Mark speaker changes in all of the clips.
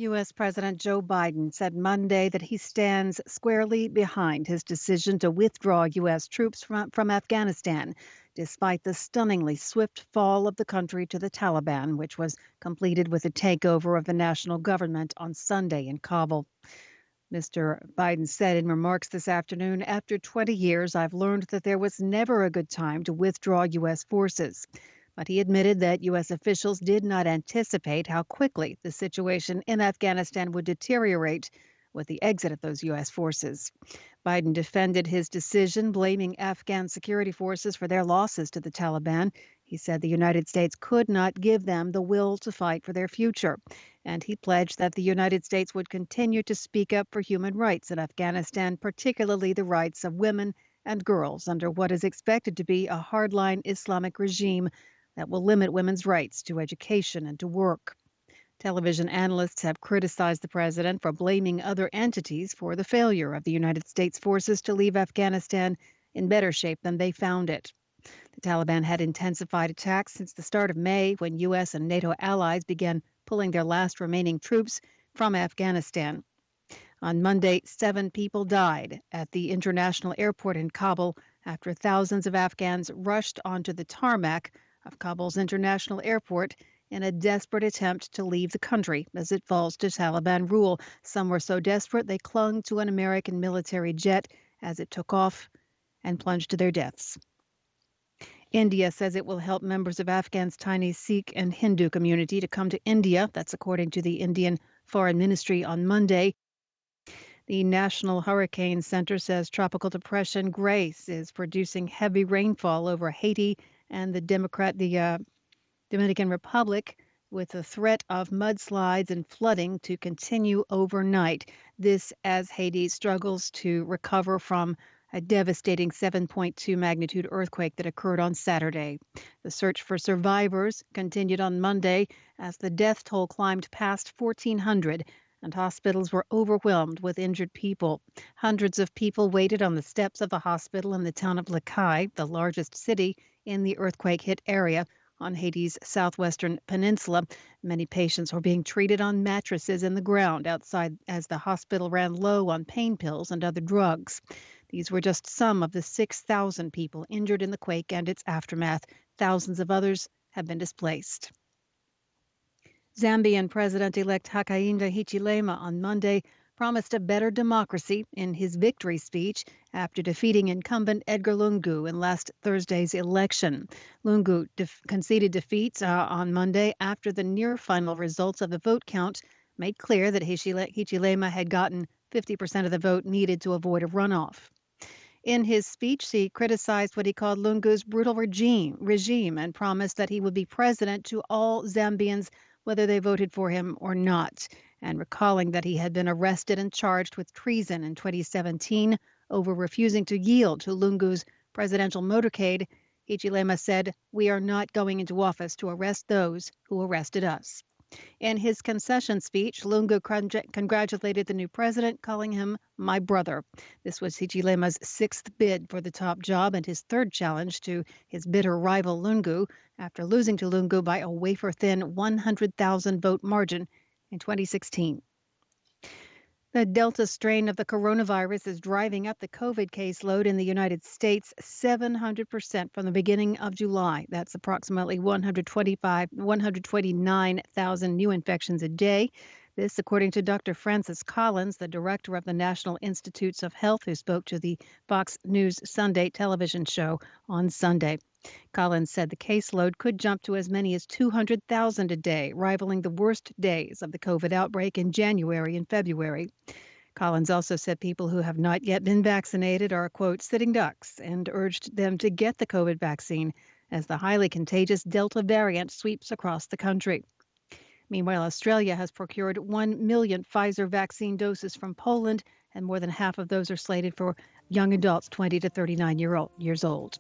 Speaker 1: U.S. President Joe Biden said Monday that he stands squarely behind his decision to withdraw U.S. troops from Afghanistan, despite the stunningly swift fall of the country to the Taliban, which was completed with the takeover of the national government on Sunday in Kabul. Mr. Biden said in remarks this afternoon, after 20 years, I've learned that there was never a good time to withdraw U.S. forces. But he admitted that U.S. officials did not anticipate how quickly the situation in Afghanistan would deteriorate with the exit of those U.S. forces. Biden defended his decision, blaming Afghan security forces for their losses to the Taliban. He said the United States could not give them the will to fight for their future. And he pledged that the United States would continue to speak up for human rights in Afghanistan, particularly the rights of women and girls under what is expected to be a hardline Islamic regime that will limit women's rights to education and to work. Television analysts have criticized the president for blaming other entities for the failure of the United States forces to leave Afghanistan in better shape than they found it. The Taliban had intensified attacks since the start of May, when U.S. and NATO allies began pulling their last remaining troops from Afghanistan. On Monday, 7 people died at the international airport in Kabul after thousands of Afghans rushed onto the tarmac of Kabul's international airport in a desperate attempt to leave the country as it falls to Taliban rule. Some were so desperate they clung to an American military jet as it took off and plunged to their deaths. India says it will help members of Afghan's tiny Sikh and Hindu community to come to India. That's according to the Indian Foreign Ministry on Monday. The National Hurricane Center says Tropical Depression Grace is producing heavy rainfall over Haiti and the Dominican Republic, with the threat of mudslides and flooding to continue overnight. This as Haiti struggles to recover from a devastating 7.2 magnitude earthquake that occurred on Saturday. The search for survivors continued on Monday as the death toll climbed past 1,400 and hospitals were overwhelmed with injured people. Hundreds of people waited on the steps of the hospital in the town of Lakai, the largest city in the earthquake-hit area on Haiti's southwestern peninsula. Many patients were being treated on mattresses in the ground outside as the hospital ran low on pain pills and other drugs. These were just some of the 6,000 people injured in the quake and its aftermath. Thousands of others have been displaced. Zambian President-elect Hakainde Hichilema on Monday promised a better democracy in his victory speech after defeating incumbent Edgar Lungu in last Thursday's election. Lungu conceded defeat on Monday after the near-final results of the vote count made clear that Hichilema had gotten 50% of the vote needed to avoid a runoff. In his speech, he criticized what he called Lungu's brutal regime and promised that he would be president to all Zambians, whether they voted for him or not, and recalling that he had been arrested and charged with treason in 2017 over refusing to yield to Lungu's presidential motorcade. Hichilema said, "We are not going into office to arrest those who arrested us." In his concession speech, Lungu congratulated the new president, calling him "my brother." This was Hichilema's 6th bid for the top job and his 3rd challenge to his bitter rival Lungu after losing to Lungu by a wafer-thin 100,000 vote margin in 2016. The Delta strain of the coronavirus is driving up the COVID caseload in the United States 700% from the beginning of July. That's approximately 129,000 new infections a day. This, according to Dr. Francis Collins, the director of the National Institutes of Health, who spoke to the Fox News Sunday television show on Sunday. Collins said the caseload could jump to as many as 200,000 a day, rivaling the worst days of the COVID outbreak in January and February. Collins also said people who have not yet been vaccinated are, quote, sitting ducks, and urged them to get the COVID vaccine as the highly contagious Delta variant sweeps across the country. Meanwhile, Australia has procured 1 million Pfizer vaccine doses from Poland, and more than half of those are slated for young adults 20 to 39 years old.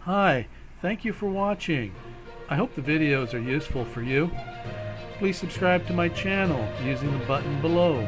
Speaker 2: Hi, thank you for watching. I hope the videos are useful for you. Please subscribe to my channel using the button below.